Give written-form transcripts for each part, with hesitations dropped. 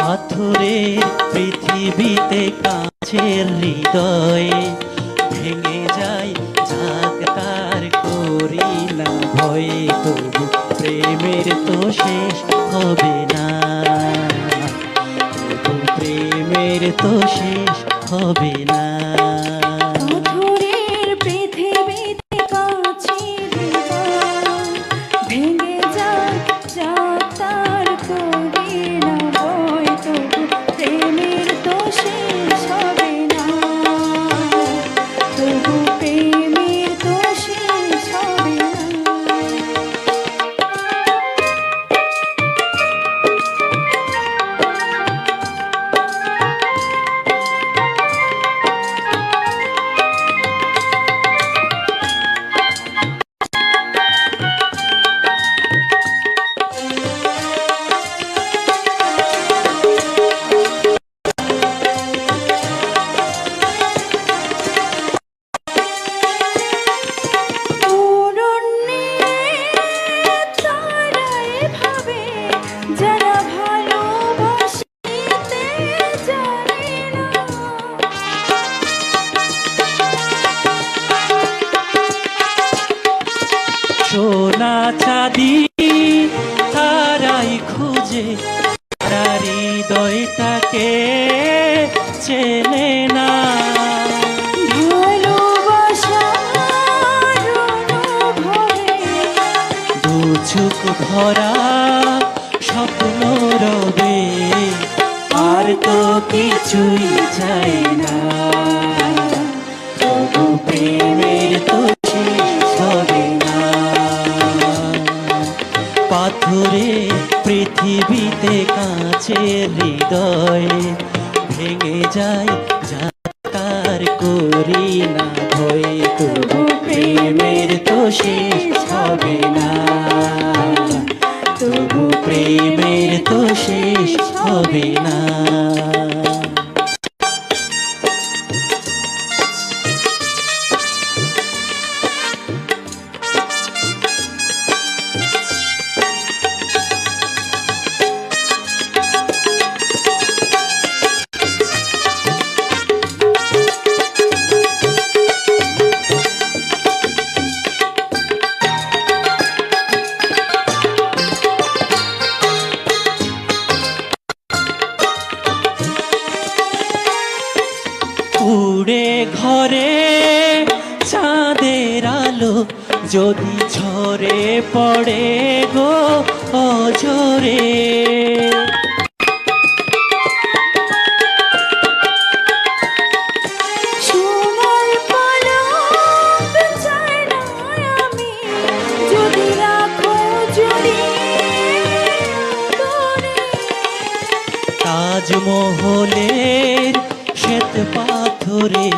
পাথরের পৃথিবীতে কাছের হৃদয়ে ভেঙে যায় যাক তার করি না ভয়ে, তবু প্রেমের তো শেষ হবে না, তবু প্রেমের তো শেষ হবে না। সোনা চাঁদি তারাই খুঁজে তারা হৃদয়টাকে চেনে না, দু চোখ ভরা স্বপ্ন রবে আর তো কিছুই চাই না, তবু প্রেমের তো শেষ হবে না। পাথরে পৃথিবীতে কাছের হৃদয়ে ভেঙে যায় যার করি না ভয়ে, তবু প্রেমের তো শেষ হবে না, তবু প্রেমের তো শেষ হবে না। উড়ে ঘরে চাঁদের আলো যদি ঝরে পড়ে গো অঝরে, তাজমহলের শ্বেত পাথরে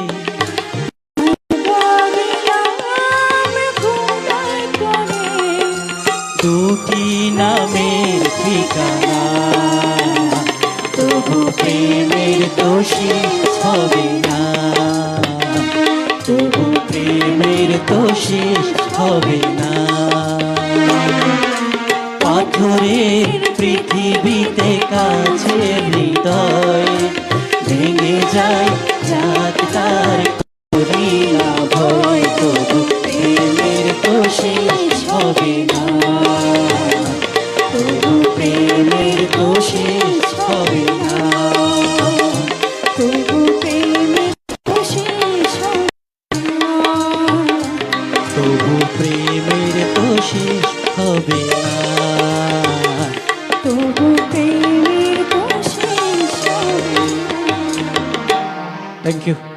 দুটি নামের ঠিকানা, তবু প্রেমের তো শেষ হবে না, তবু প্রেমের তো শেষ হবে না। পাথরের পৃথিবীতে কাছের হৃদয় ভেঙে যায় যাক তার করি না ভয়, তবু প্রেমের তো শেষ হবে না, তবু প্রেমের তো শেষ হবে না, তবু প্রেমের তো শেষ হবে না, তবু প্রেমের তো শেষ হবে না, তবু প্রেমের তো শেষ হবে না। Thank you.